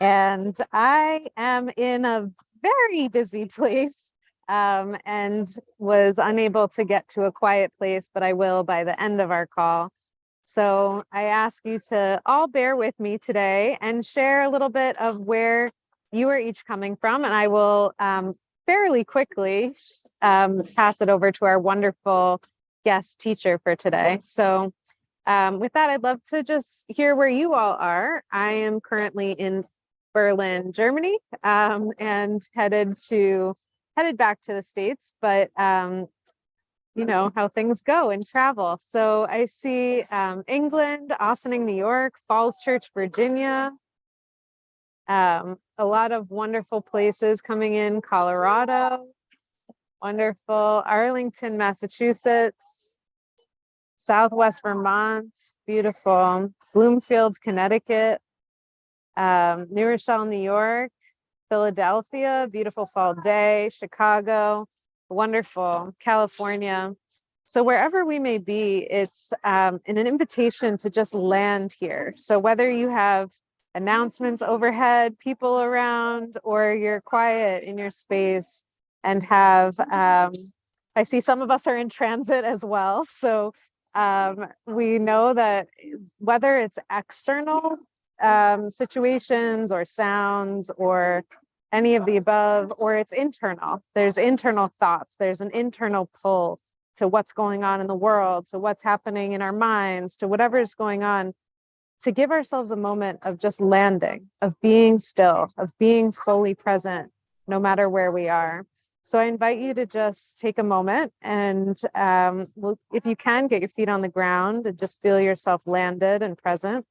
And I am in a very busy place and was unable to get to a quiet place, but I will by the end of our call. So I ask you to all bear with me today and share a little bit of where you are each coming from. And I will fairly quickly pass it over to our wonderful guest teacher for today. So with that, I'd love to just hear where you all are. I am currently in Berlin, Germany, and headed back to the States, but you know how things go in travel. So I see England, Ossining, New York, Falls Church, Virginia, a lot of wonderful places coming in, Colorado, wonderful, Arlington, Massachusetts, Southwest Vermont, beautiful, Bloomfield, Connecticut, New Rochelle, New York, Philadelphia, beautiful fall day, Chicago, wonderful, California. So wherever we may be, it's an invitation to just land here. So whether you have announcements overhead, people around, or you're quiet in your space and have, I see some of us are in transit as well. So we know that whether it's external situations or sounds or any of the above, or it's internal. There's internal thoughts. There's an internal pull to what's going on in the world, to what's happening in our minds, to whatever is going on, to give ourselves a moment of just landing, of being still, of being fully present, no matter where we are. So I invite you to just take a moment and if you can, get your feet on the ground and just feel yourself landed and present.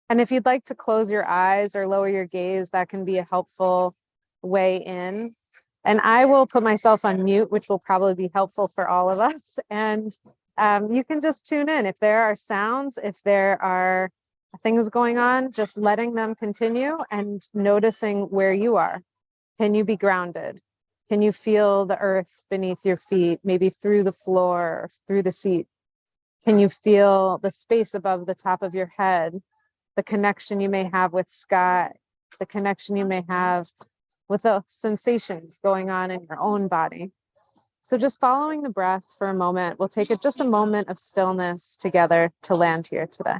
And if you'd like to close your eyes or lower your gaze, that can be a helpful way in. And I will put myself on mute, which will probably be helpful for all of us. And you can just tune in. If there are sounds, if there are things going on, just letting them continue and noticing where you are. Can you be grounded? Can you feel the earth beneath your feet, maybe through the floor, through the seat? Can you feel the space above the top of your head? The connection you may have with sky, the connection you may have with the sensations going on in your own body. So just following the breath for a moment, we'll take just a moment of stillness together to land here today.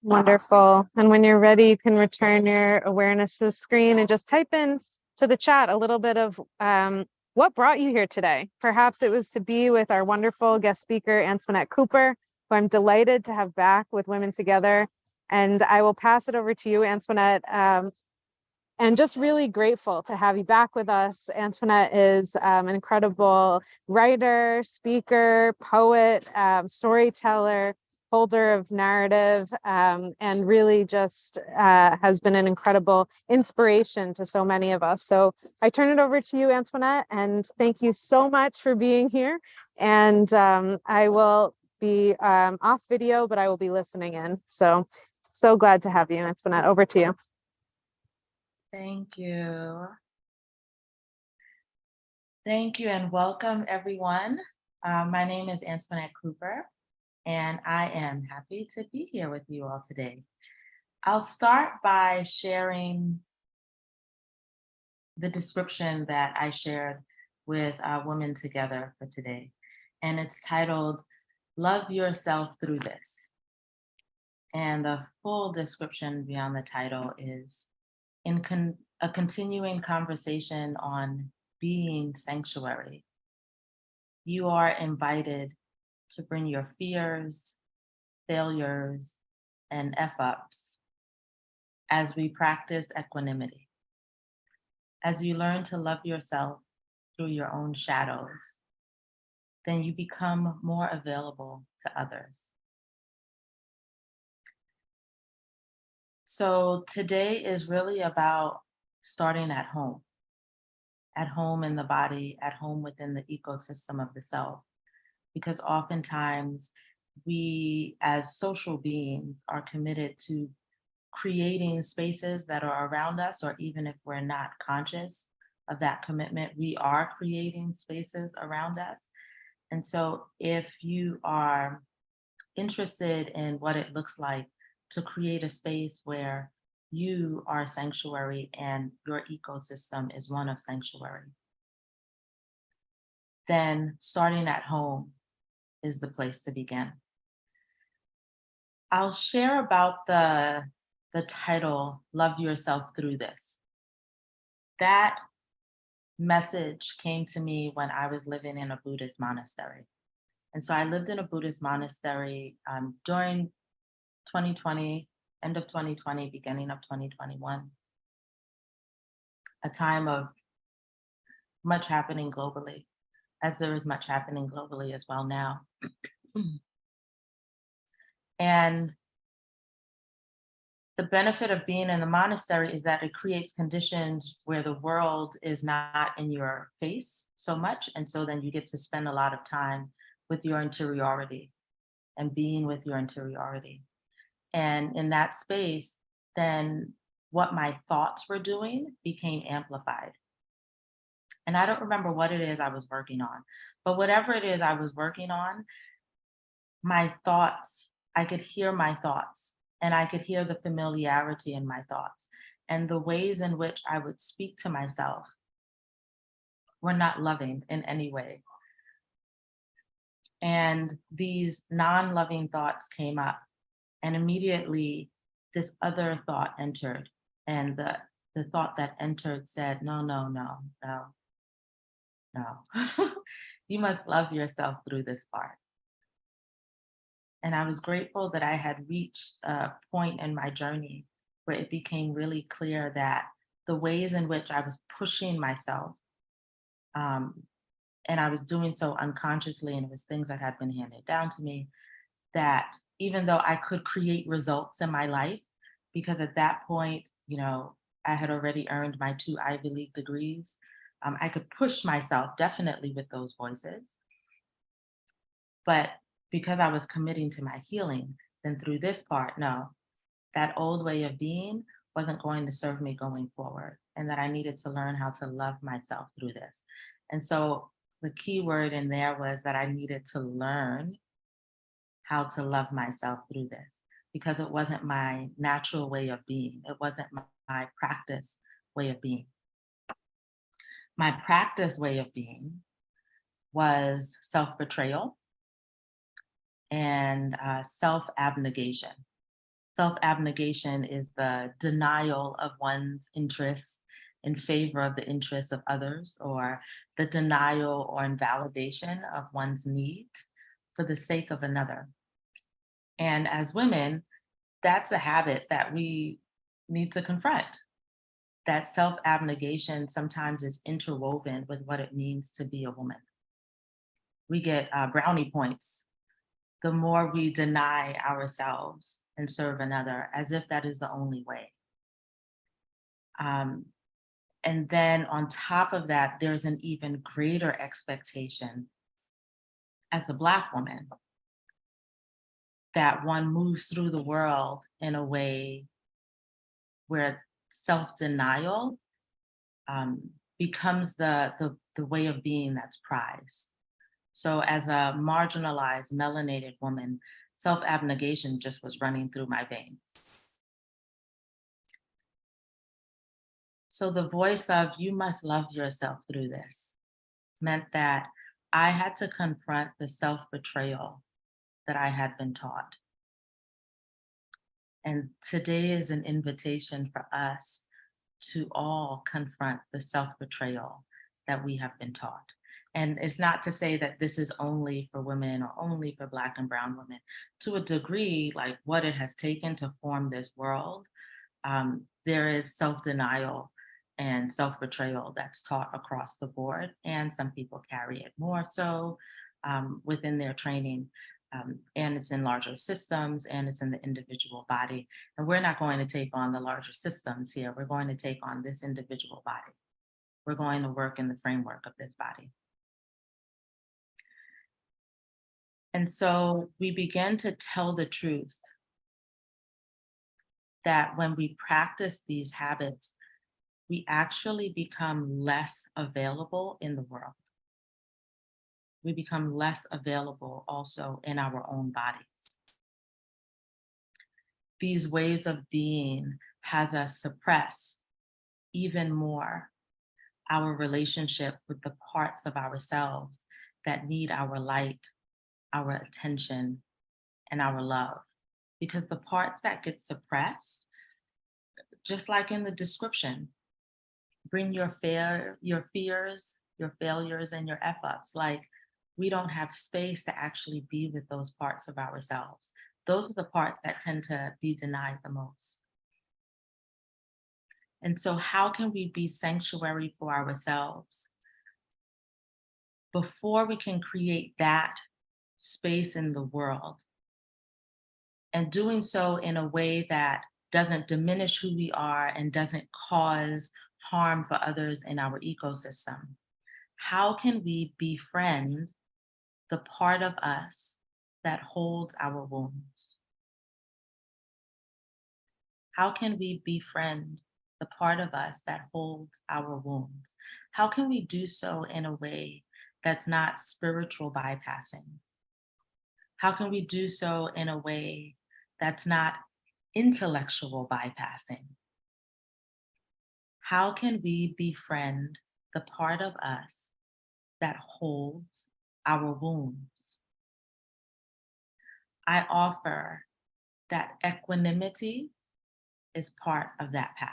Wonderful. And when you're ready, you can return your awareness to the screen and just type in to the chat a little bit of what brought you here today. Perhaps it was to be with our wonderful guest speaker, Antoinette Cooper, who I'm delighted to have back with Women Together. And I will pass it over to you, Antoinette. And just really grateful to have you back with us. Antoinette is an incredible writer, speaker, poet, storyteller, holder of narrative, and really just has been an incredible inspiration to so many of us. So I turn it over to you, Antoinette, and thank you so much for being here. And I will be off video, but I will be listening in. So glad to have you, Antoinette. Over to you. Thank you. Thank you and welcome everyone. My name is Antoinette Cooper and I am happy to be here with you all today. I'll start by sharing the description that I shared with Women Together for today. And it's titled, Love Yourself Through This. And the full description beyond the title is a continuing conversation on being sanctuary. You are invited to bring your fears, failures, and F-ups as we practice equanimity. As you learn to love yourself through your own shadows, then you become more available to others. So today is really about starting at home in the body, at home within the ecosystem of the self, because oftentimes we as social beings are committed to creating spaces that are around us, or even if we're not conscious of that commitment, we are creating spaces around us. And so if you are interested in what it looks like to create a space where you are sanctuary and your ecosystem is one of sanctuary, then starting at home is the place to begin. I'll share about the title, Love Yourself Through This. That message came to me when I was living in a Buddhist monastery. And so I lived in a Buddhist monastery during 2020, end of 2020, beginning of 2021, a time of much happening globally, as there is much happening globally as well now. And the benefit of being in the monastery is that it creates conditions where the world is not in your face so much. And so then you get to spend a lot of time with your interiority and being with your interiority. And in that space, then what my thoughts were doing became amplified. And I don't remember what it is I was working on, but whatever it is I was working on, my thoughts, I could hear my thoughts, and I could hear the familiarity in my thoughts. And the ways in which I would speak to myself were not loving in any way. And these non-loving thoughts came up, and immediately this other thought entered. And the thought that entered said, no, no, no, no, no. You must love yourself through this part. And I was grateful that I had reached a point in my journey where it became really clear that the ways in which I was pushing myself, and I was doing so unconsciously, and it was things that had been handed down to me, that even though I could create results in my life, because at that point, I had already earned my 2 Ivy League degrees, I could push myself definitely with those voices. But because I was committing to my healing, then through this part, no, that old way of being wasn't going to serve me going forward, and that I needed to learn how to love myself through this. And so the key word in there was that I needed to learn how to love myself through this, because it wasn't my natural way of being. It wasn't my practice way of being. My practice way of being was self-betrayal and self-abnegation. Self-abnegation is the denial of one's interests in favor of the interests of others, or the denial or invalidation of one's needs for the sake of another. And as women, that's a habit that we need to confront. That self-abnegation sometimes is interwoven with what it means to be a woman. We get brownie points the more we deny ourselves and serve another, as if that is the only way. And then on top of that, there's an even greater expectation as a Black woman that one moves through the world in a way where self-denial becomes the way of being that's prized. So as a marginalized, melanated woman, self-abnegation just was running through my veins. So the voice of you must love yourself through this meant that I had to confront the self-betrayal that I had been taught. And today is an invitation for us to all confront the self-betrayal that we have been taught. And it's not to say that this is only for women or only for Black and brown women. To a degree, like what it has taken to form this world, there is self-denial and self-betrayal that's taught across the board. And some people carry it more so within their training. and it's in larger systems, and it's in the individual body. And we're not going to take on the larger systems here. We're going to take on this individual body. We're going to work in the framework of this body. And so we begin to tell the truth that when we practice these habits, we actually become less available in the world. We become less available also in our own bodies. These ways of being has us suppress even more our relationship with the parts of ourselves that need our light, our attention, and our love. Because the parts that get suppressed, just like in the description, bring your fears, your failures, and your F-ups. Like, we don't have space to actually be with those parts of ourselves. Those are the parts that tend to be denied the most. And so how can we be sanctuary for ourselves before we can create that space in the world? And doing so in a way that doesn't diminish who we are and doesn't cause harm for others in our ecosystem. How can we befriend the part of us that holds our wounds? How can we befriend the part of us that holds our wounds? How can we do so in a way that's not spiritual bypassing? How can we do so in a way that's not intellectual bypassing? How can we befriend the part of us that holds our wounds? I offer that equanimity is part of that path.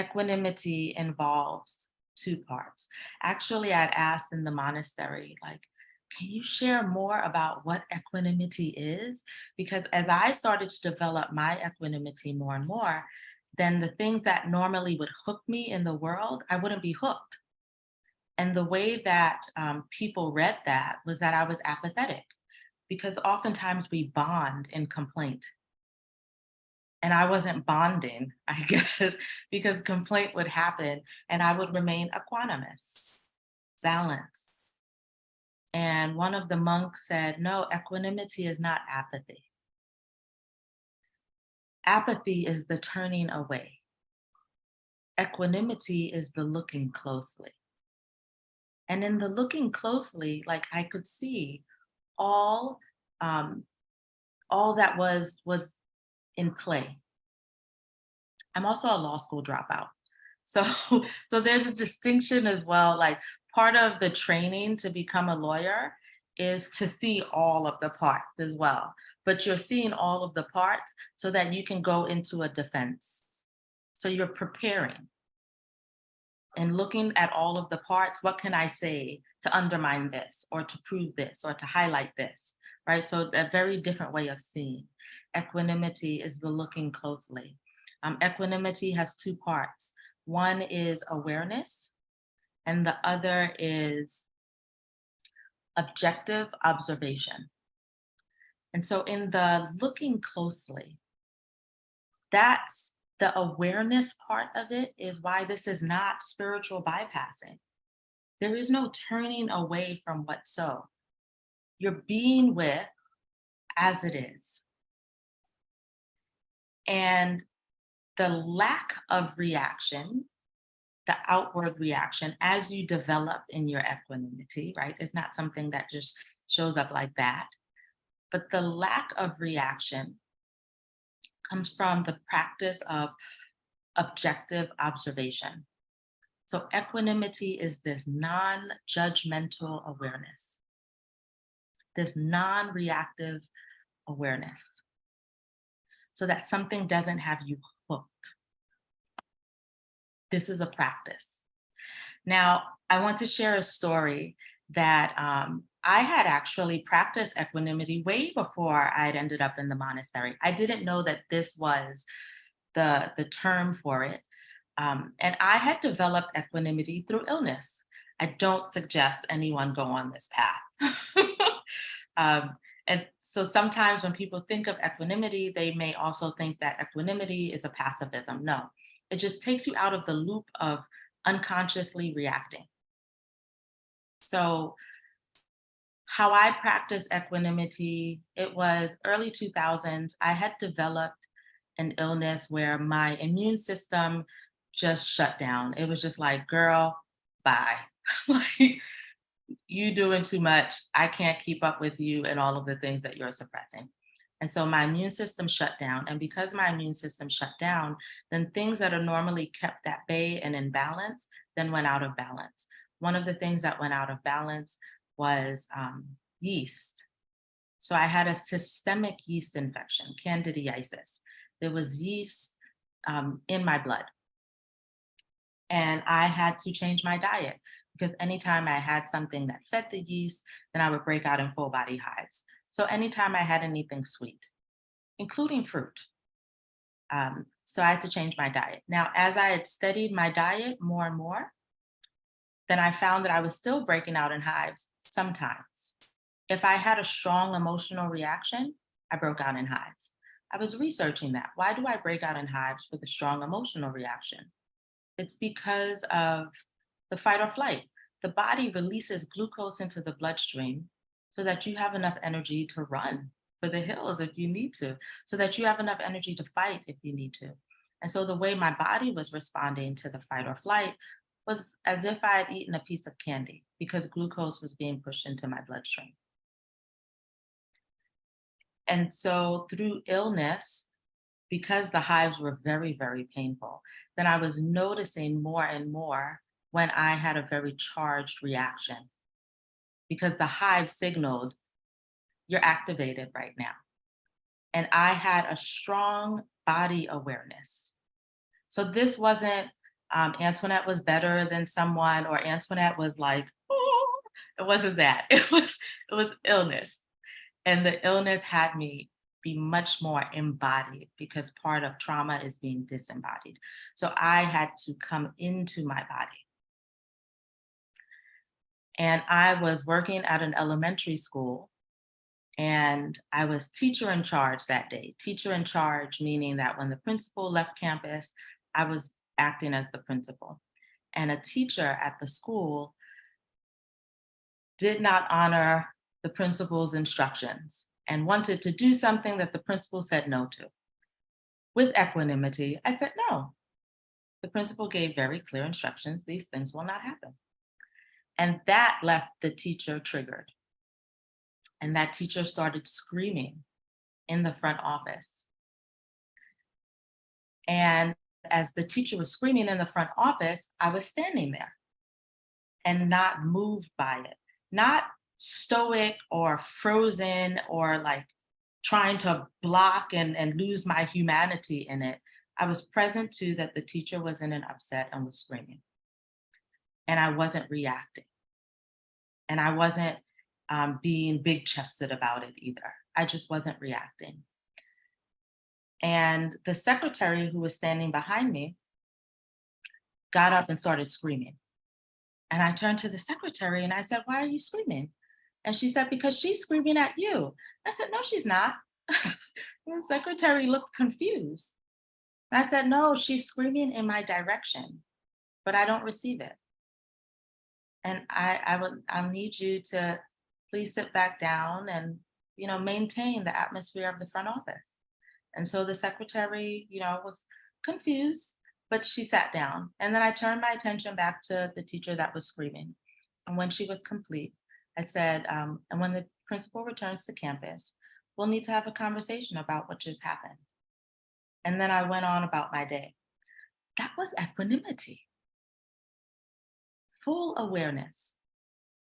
Equanimity involves two parts. Actually, I'd asked in the monastery, like, can you share more about what equanimity is? Because as I started to develop my equanimity more and more, then the things that normally would hook me in the world, I wouldn't be hooked. And the way that people read that was that I was apathetic, because oftentimes we bond in complaint. And I wasn't bonding, I guess, because complaint would happen and I would remain equanimous, balanced. And one of the monks said, no, equanimity is not apathy. Apathy is the turning away. Equanimity is the looking closely. And in the looking closely, like, I could see all that was in play. I'm also a law school dropout. So there's a distinction as well. Like, part of the training to become a lawyer is to see all of the parts as well. But you're seeing all of the parts so that you can go into a defense. So you're preparing and looking at all of the parts. What can I say to undermine this, or to prove this, or to highlight this, right? So a very different way of seeing. Equanimity is the looking closely. Equanimity has two parts. One is awareness, and the other is objective observation. And so in the looking closely, that's the awareness part of it, is why this is not spiritual bypassing. There is no turning away from what's so. You're being with as it is. And the lack of reaction, the outward reaction as you develop in your equanimity, right? It's not something that just shows up like that. But the lack of reaction comes from the practice of objective observation. So equanimity is this non-judgmental awareness, this non-reactive awareness, so that something doesn't have you hooked. This is a practice. Now, I want to share a story that I had actually practiced equanimity way before I had ended up in the monastery. I didn't know that this was the term for it. And I had developed equanimity through illness. I don't suggest anyone go on this path. And so sometimes when people think of equanimity, they may also think that equanimity is a passivism. No, it just takes you out of the loop of unconsciously reacting. So how I practice equanimity, it was early 2000s. I had developed an illness where my immune system just shut down. It was just like, girl, bye. Like, you doing too much. I can't keep up with you and all of the things that you're suppressing. And so my immune system shut down. And because my immune system shut down, then things that are normally kept at bay and in balance then went out of balance. One of the things that went out of balance was yeast. So I had a systemic yeast infection, candidiasis. There was yeast in my blood. And I had to change my diet because anytime I had something that fed the yeast, then I would break out in full body hives. So anytime I had anything sweet, including fruit, so I had to change my diet. Now, as I had studied my diet more and more, then I found that I was still breaking out in hives sometimes. If I had a strong emotional reaction, I broke out in hives. I was researching that. Why do I break out in hives with a strong emotional reaction? It's because of the fight or flight. The body releases glucose into the bloodstream so that you have enough energy to run for the hills if you need to, so that you have enough energy to fight if you need to. And so the way my body was responding to the fight or flight was as if I had eaten a piece of candy because glucose was being pushed into my bloodstream. And so through illness, because the hives were very, very painful, then I was noticing more and more when I had a very charged reaction because the hive signaled, you're activated right now. And I had a strong body awareness. So this wasn't Antoinette was better than someone or Antoinette was like, oh, it wasn't that. It was illness. And the illness had me be much more embodied because part of trauma is being disembodied. So I had to come into my body. And I was working at an elementary school and I was teacher in charge that day. Teacher in charge, meaning that when the principal left campus, I was acting as the principal. And a teacher at the school did not honor the principal's instructions and wanted to do something that the principal said no to. With equanimity, I said no. The principal gave very clear instructions. These things will not happen. And that left the teacher triggered. And that teacher started screaming in the front office. And as the teacher was screaming in the front office, I was standing there and not moved by it, not stoic or frozen or like trying to block and lose my humanity in it. I was present to that the teacher was in an upset and was screaming. And I wasn't reacting. And I wasn't being big chested about it either. I just wasn't reacting. And the secretary who was standing behind me got up and started screaming. And I turned to the secretary and I said, why are you screaming? And she said, because she's screaming at you. I said, no, she's not. The secretary looked confused. And I said, no, she's screaming in my direction, but I don't receive it. And I'll need you to please sit back down and, maintain the atmosphere of the front office. And so the secretary, was confused, but she sat down. And then I turned my attention back to the teacher that was screaming. And when she was complete, I said, and when the principal returns to campus, we'll need to have a conversation about what just happened. And then I went on about my day. That was equanimity. Full awareness.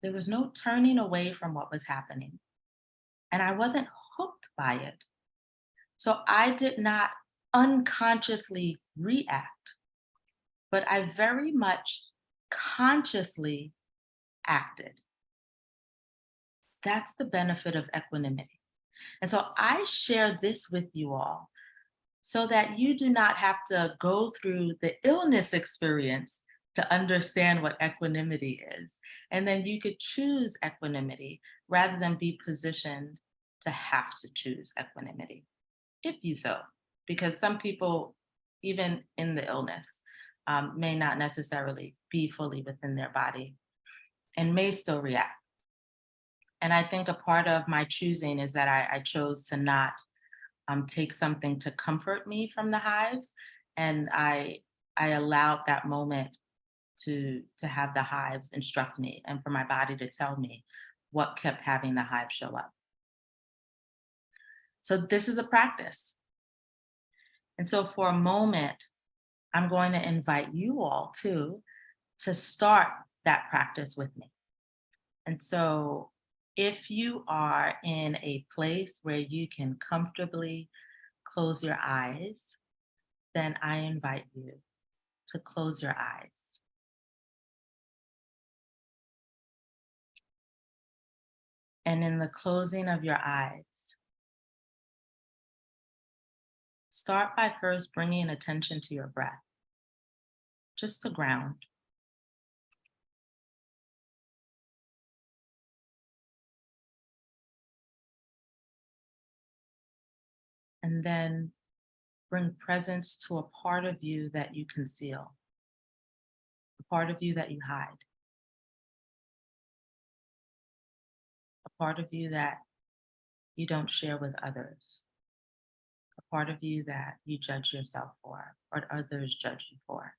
There was no turning away from what was happening. And I wasn't hooked by it. So I did not unconsciously react, but I very much consciously acted. That's the benefit of equanimity. And so I share this with you all so that you do not have to go through the illness experience to understand what equanimity is. And then you could choose equanimity rather than be positioned to have to choose equanimity, if you so. Because some people, even in the illness, may not necessarily be fully within their body and may still react. And I think a part of my choosing is that I chose to not take something to comfort me from the hives. And I allowed that moment to have the hives instruct me and for my body to tell me what kept having the hive show up. So this is a practice. And so for a moment, I'm going to invite you all too to start that practice with me. And so if you are in a place where you can comfortably close your eyes, then I invite you to close your eyes. And in the closing of your eyes, start by first bringing attention to your breath, just to ground. And then bring presence to a part of you that you conceal, a part of you that you hide, a part of you that you don't share with others, a part of you that you judge yourself for or others judge you for.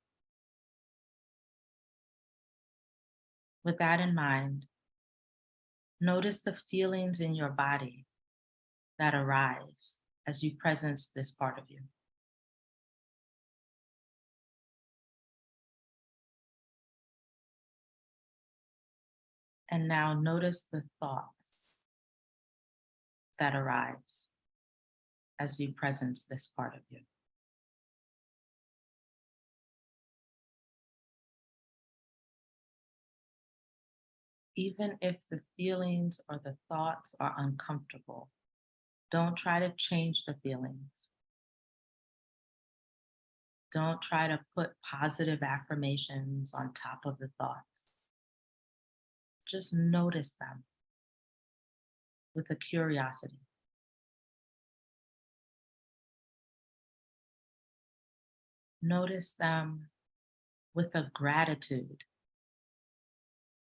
With that in mind, notice the feelings in your body that arise as you presence this part of you. And now notice the thoughts that arise as you presence this part of you. Even if the feelings or the thoughts are uncomfortable, don't try to change the feelings. Don't try to put positive affirmations on top of the thoughts. Just notice them with a curiosity. Notice them with a gratitude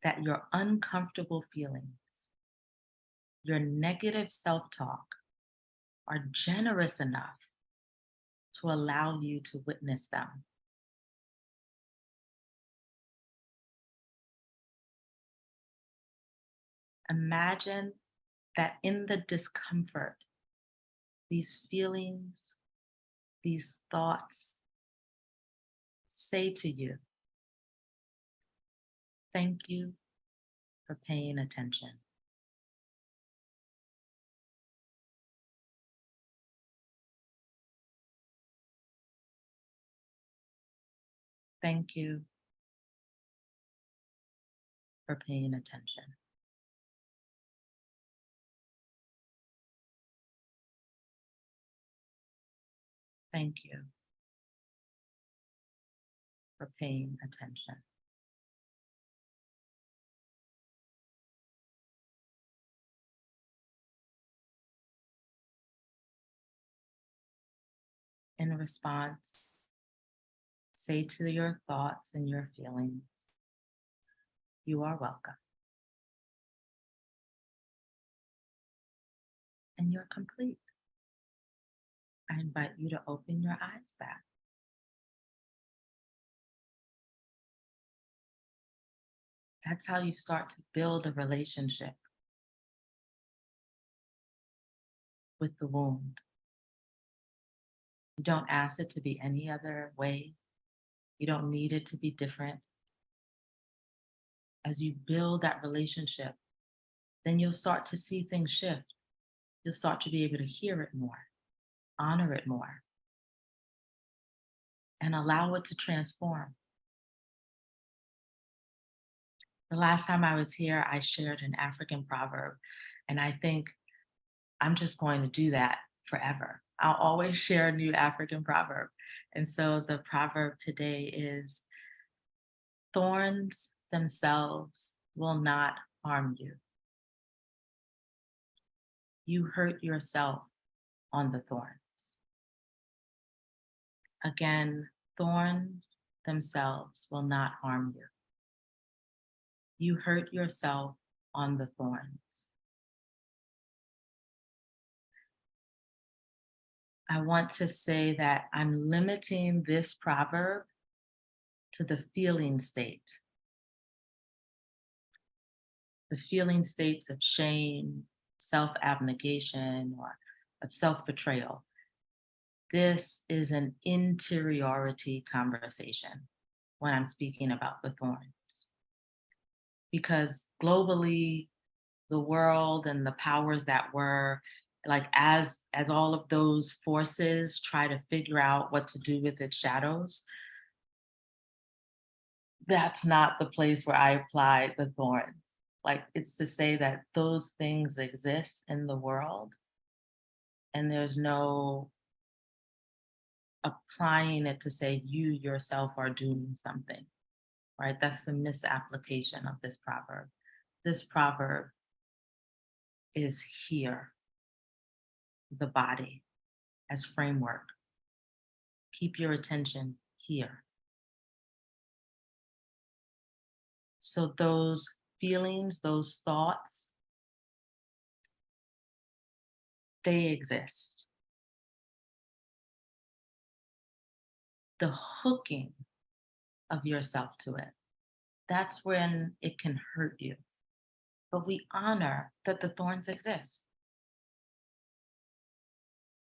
that your uncomfortable feelings, your negative self-talk are generous enough to allow you to witness them. Imagine that in the discomfort, these feelings, these thoughts say to you, thank you for paying attention. Thank you for paying attention. Thank you for paying attention. In response, say to your thoughts and your feelings, you are welcome. And you're complete. I invite you to open your eyes back. That's how you start to build a relationship with the wound. You don't ask it to be any other way. You don't need it to be different. As you build that relationship, then you'll start to see things shift. You'll start to be able to hear it more, honor it more, and allow it to transform. The last time I was here, I shared an African proverb, and I think I'm just going to do that forever. I'll always share a new African proverb. And so the proverb today is, thorns themselves will not harm you. You hurt yourself on the thorns. Again, thorns themselves will not harm you. You hurt yourself on the thorns. I want to say that I'm limiting this proverb to the feeling state. The feeling states of shame, self-abnegation, or of self-betrayal. This is an interiority conversation when I'm speaking about the thorns. Because globally, the world and the powers that were, like as all of those forces try to figure out what to do with its shadows, that's not the place where I apply the thorns. Like, it's to say that those things exist in the world and there's no applying it to say you yourself are doing something, right? That's the misapplication of this proverb. This proverb is here, the body as framework. Keep your attention here. So those feelings, those thoughts, they exist. The hooking of yourself to it, that's when it can hurt you. But we honor that the thorns exist.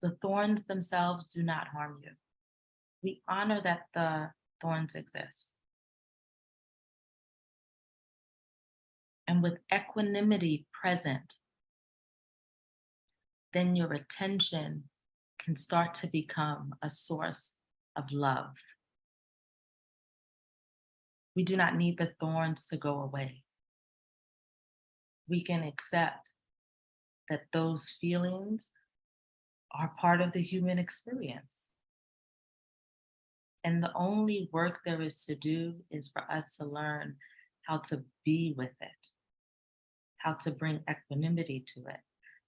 The thorns themselves do not harm you. We honor that the thorns exist. And with equanimity present, then your attention can start to become a source of love. We do not need the thorns to go away. We can accept that those feelings are part of the human experience. And the only work there is to do is for us to learn how to be with it, how to bring equanimity to it,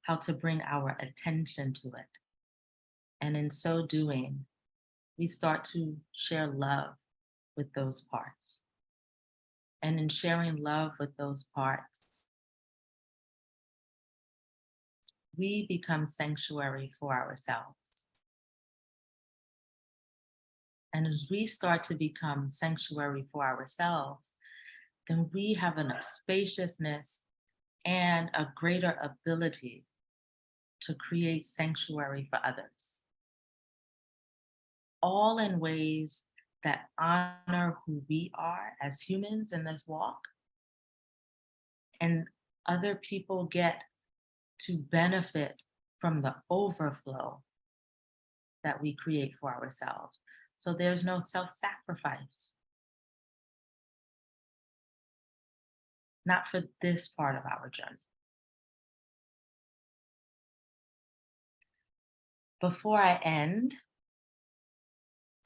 how to bring our attention to it. And in so doing, we start to share love with those parts. And in sharing love with those parts, we become sanctuary for ourselves. And as we start to become sanctuary for ourselves, then we have enough spaciousness and a greater ability to create sanctuary for others. All in ways that honor who we are as humans in this walk, and other people get to benefit from the overflow that we create for ourselves. So there's no self-sacrifice. Not for this part of our journey. Before I end,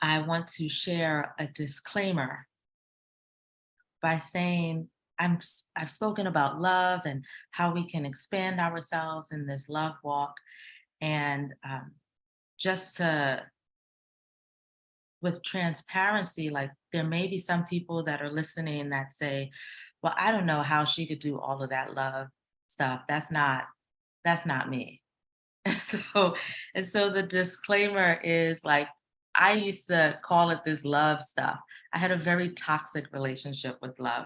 I want to share a disclaimer by saying I've spoken about love and how we can expand ourselves in this love walk. And just to, with transparency, like there may be some people that are listening that say, well, I don't know how she could do all of that love stuff. That's not me. And so the disclaimer is like, I used to call it this love stuff. I had a very toxic relationship with love.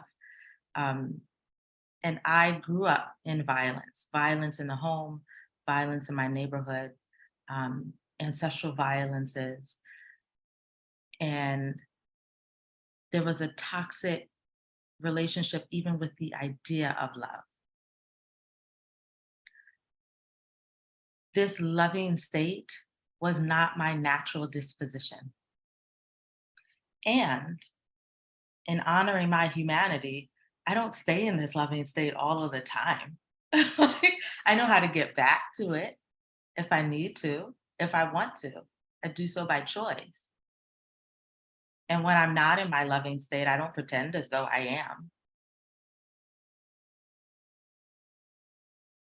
And I grew up in violence in the home, violence in my neighborhood, ancestral violences. And there was a toxic relationship even with the idea of love. This loving state was not my natural disposition. And in honoring my humanity, I don't stay in this loving state all of the time. I know how to get back to it if I need to, if I want to. I do so by choice. And when I'm not in my loving state, I don't pretend as though I am.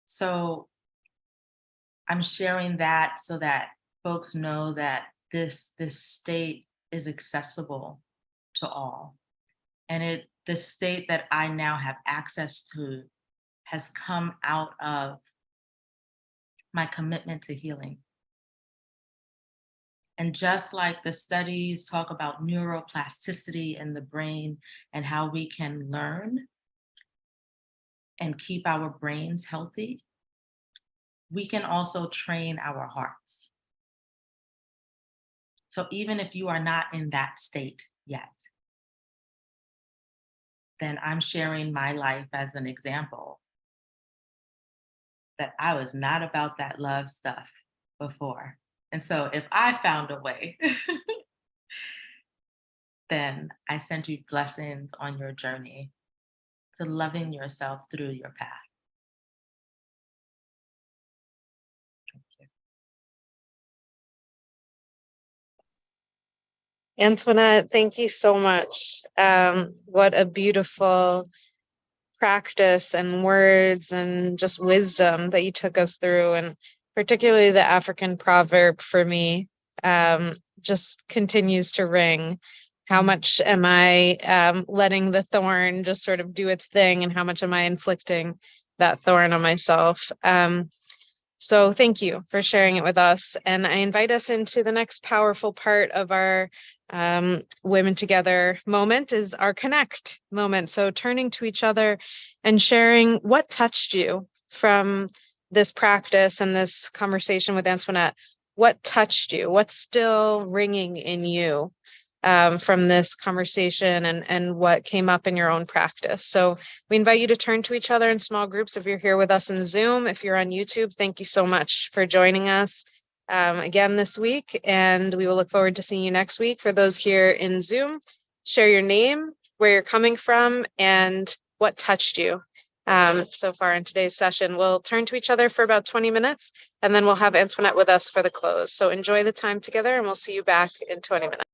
So I'm sharing that so that folks know that this state is accessible to all. And the state that I now have access to has come out of my commitment to healing. And just like the studies talk about neuroplasticity in the brain and how we can learn and keep our brains healthy, we can also train our hearts. So even if you are not in that state yet, then I'm sharing my life as an example that I was not about that love stuff before. And so if I found a way, then I send you blessings on your journey to loving yourself through your path. Antoinette, thank you so much. What a beautiful practice and words and just wisdom that you took us through, and particularly the African proverb for me just continues to ring. How much am I letting the thorn just sort of do its thing, and how much am I inflicting that thorn on myself? So thank you for sharing it with us. And I invite us into the next powerful part of our Women Together moment is our connect moment. So turning to each other and sharing what touched you from this practice and this conversation with Antoinette. What touched you? What's still ringing in you from this conversation and what came up in your own practice? So we invite you to turn to each other in small groups. If you're here with us in Zoom, if you're on YouTube, thank you so much for joining us again this week, and we will look forward to seeing you next week. For those here in Zoom, share your name, where you're coming from, and what touched you so far in today's session. We'll turn to each other for about 20 minutes, and then we'll have Antoinette with us for the close. So enjoy the time together, and we'll see you back in 20 minutes.